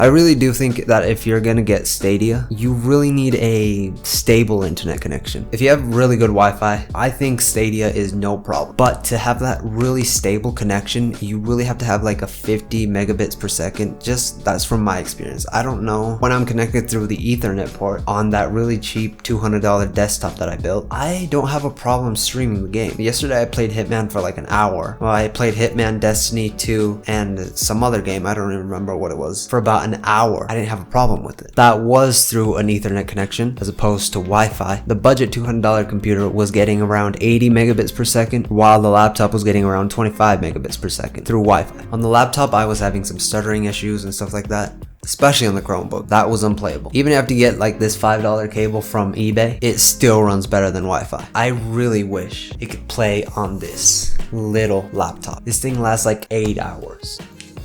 I really do think that if you're gonna get Stadia, you really need a stable internet connection. If you have really good Wi-Fi, I think Stadia is no problem. But to have that really stable connection, you really have to have like a 50 megabits per second. Just that's from my experience. I don't know. When I'm connected through the Ethernet port on that really cheap $200 desktop that I built, I don't have a problem streaming the game. Yesterday I played Hitman for like an hour. Well, I played Hitman, Destiny 2, and some other game, I don't even remember what it was, for about an hour. I didn't have a problem with it. That was through an Ethernet connection as opposed to Wi-Fi. The budget $200 computer was getting around 80 megabits per second, while the laptop was getting around 25 megabits per second through Wi-Fi. On the laptop, I was having some stuttering issues and stuff like that. Especially on the Chromebook, that was unplayable. Even if you get like this $5 cable from eBay, it still runs better than Wi-Fi. I really wish it could play on this little laptop. This thing lasts like 8 hours.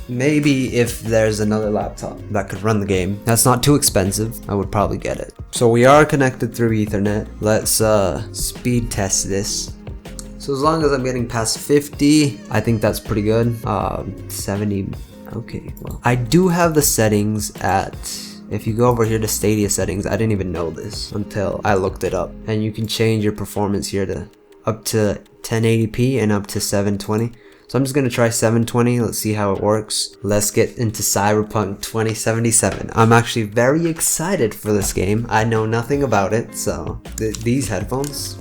Maybe if there's another laptop that could run the game that's not too expensive, I would probably get it. So we are connected through Ethernet. Let's speed test this. So as long as I'm getting past 50, I think that's pretty good. 70. Okay, well, I do have the settings at, if you go over here to Stadia settings, I didn't even know this until I looked it up. And you can change your performance here to up to 1080p and up to 720. So I'm just going to try 720. Let's see how it works. Let's get into Cyberpunk 2077. I'm actually very excited for this game. I know nothing about it, so these headphones,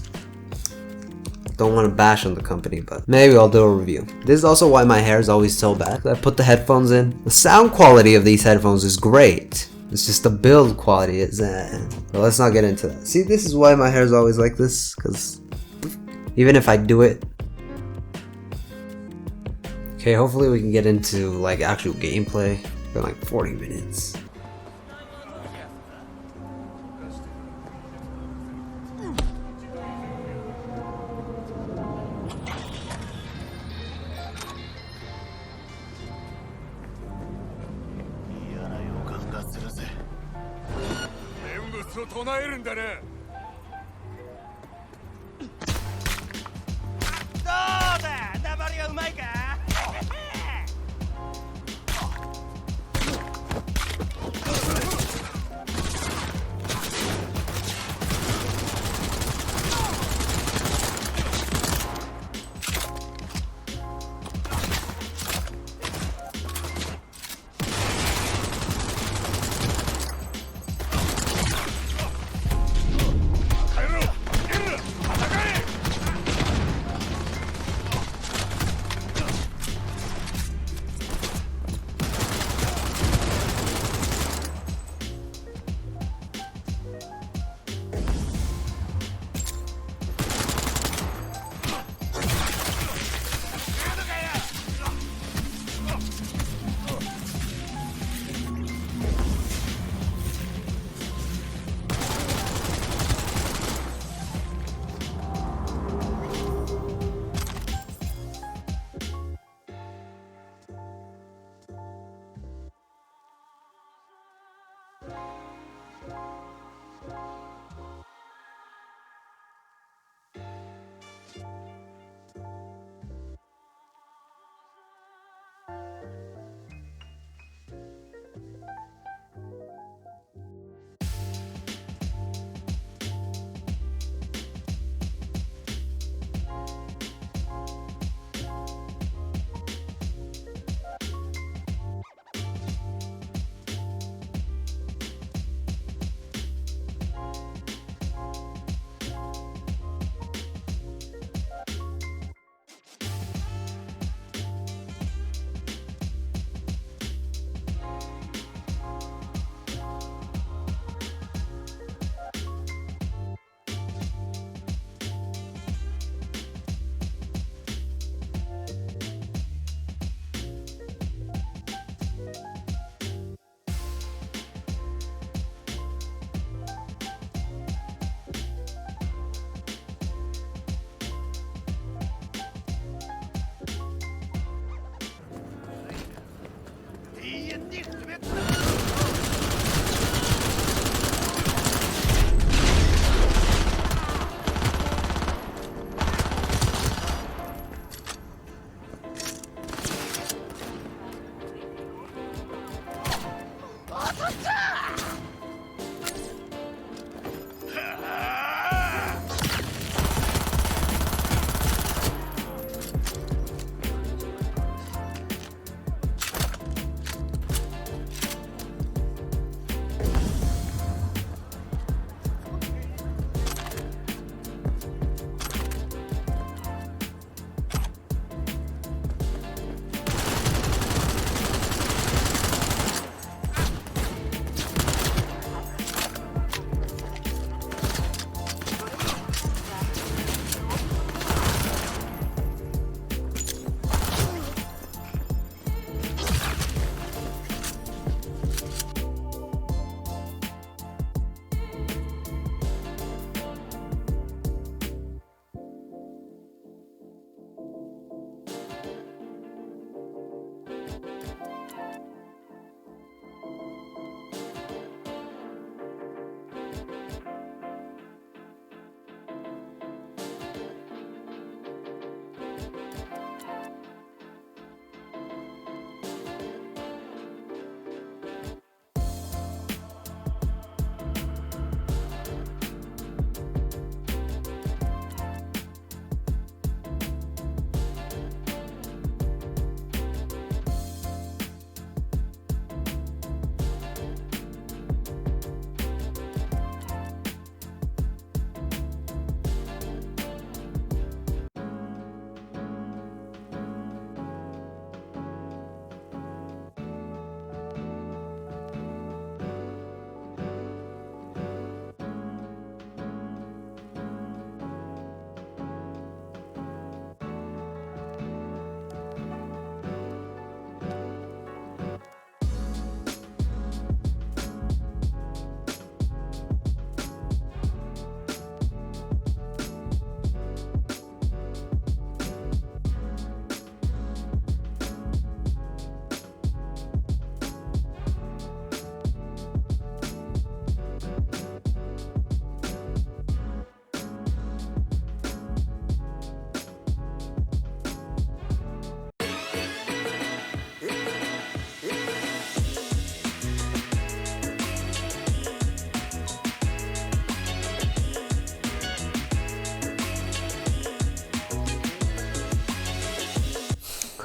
don't want to bash on the company, but maybe I'll do a review. This is also why my hair is always so bad. I put the headphones in. The sound quality of these headphones is great. It's just the build quality is but let's not get into that. See, this is why my hair is always like this, because even if I do it. Okay, hopefully we can get into like actual gameplay for like 40 minutes.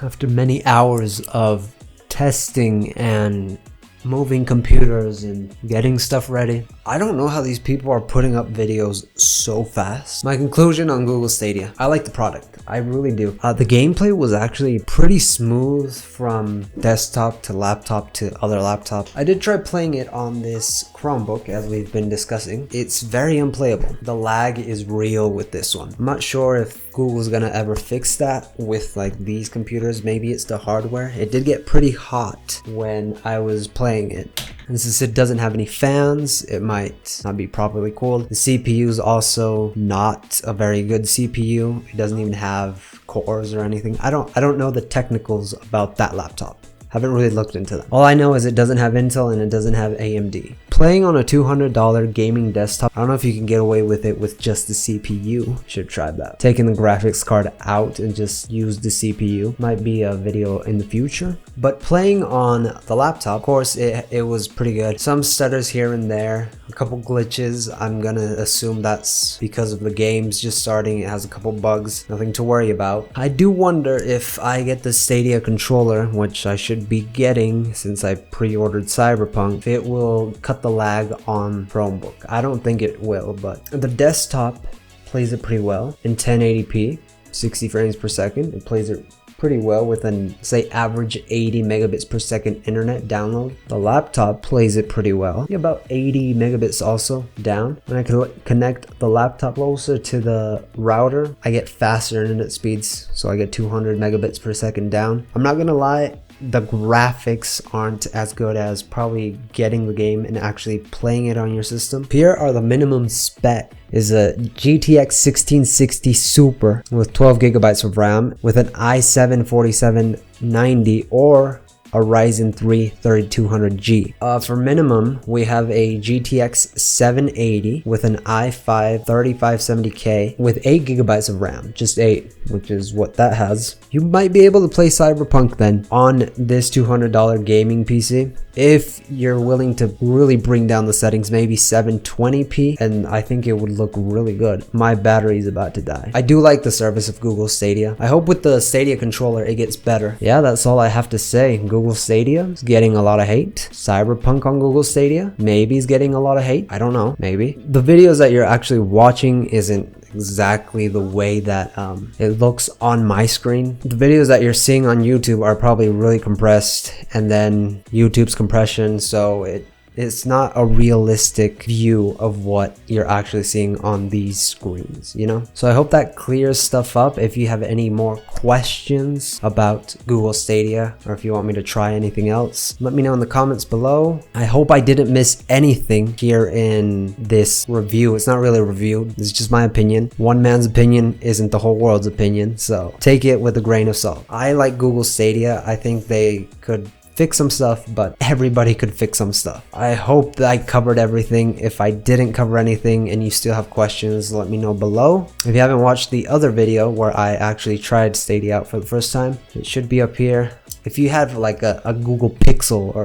after many hours of testing and moving computers and getting stuff ready, I don't know how these people are putting up videos so fast. My conclusion on Google Stadia: I like the product. I really do. The gameplay was actually pretty smooth from desktop to laptop to other laptop. I did try playing it on this Chromebook, as we've been discussing. It's very unplayable. The lag is real with this one. I'm not sure if Google's gonna ever fix that with like these computers. Maybe it's the hardware. It did get pretty hot when I was playing it. And since it doesn't have any fans, it might not be properly cooled. The CPU is also not a very good CPU. It doesn't even have cores or anything. I don't know the technicals about that laptop. Haven't really looked into them. All I know is it doesn't have Intel and it doesn't have AMD. Playing on a $200 gaming desktop, I don't know if you can get away with it with just the CPU. Should try that. Taking the graphics card out and just use the CPU might be a video in the future. But playing on the laptop, of course, it was pretty good. Some stutters here and there, a couple glitches. I'm gonna assume that's because of the game's just starting. It has a couple bugs, nothing to worry about. I do wonder if I get the Stadia controller, which I should be getting since I pre-ordered Cyberpunk, if it will cut the lag on Chromebook. I don't think it will, but the desktop plays it pretty well in 1080p, 60 frames per second. It plays it pretty well with an, say, average 80 megabits per second internet download. The laptop plays it pretty well, about 80 megabits also down. When I connect the laptop closer to the router, I get faster internet speeds, so I get 200 megabits per second down. I'm not gonna lie, the graphics aren't as good as probably getting the game and actually playing it on your system. Here are the minimum spec. Is a GTX 1660 Super with 12 gigabytes of RAM with an i7 4790 or a Ryzen 3 3200G. For minimum, we have a GTX 780 with an i5 3570K with 8 gigabytes of RAM, just 8, which is what that has. You might be able to play Cyberpunk then on this $200 gaming PC if you're willing to really bring down the settings, maybe 720p, and I think it would look really good. My battery is about to die. I do like the service of Google Stadia. I hope with the Stadia controller it gets better. Yeah, that's all I have to say. Google Stadia is getting a lot of hate. Cyberpunk on Google Stadia maybe is getting a lot of hate. I don't know, maybe. The videos that you're actually watching isn't exactly the way that it looks on my screen. The videos that you're seeing on YouTube are probably really compressed, and then YouTube's compression, so it's not a realistic view of what you're actually seeing on these screens, you know? So I hope that clears stuff up. If you have any more questions about Google Stadia, or if you want me to try anything else, let me know in the comments below. I hope I didn't miss anything here in this review. It's not really a review, it's just my opinion. One man's opinion isn't the whole world's opinion, so take it with a grain of salt. I like Google Stadia. I think they could fix some stuff, but everybody could fix some stuff. I hope that I covered everything. If I didn't cover anything and you still have questions, let me know below. If you haven't watched the other video where I actually tried Stadia out for the first time, it should be up here. If you have like a Google Pixel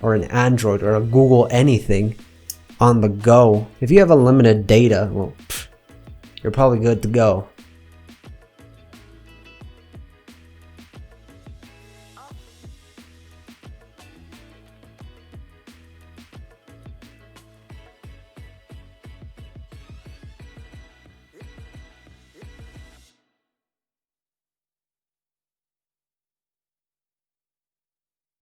or an Android or a Google anything on the go, if you have unlimited data, well, you're probably good to go.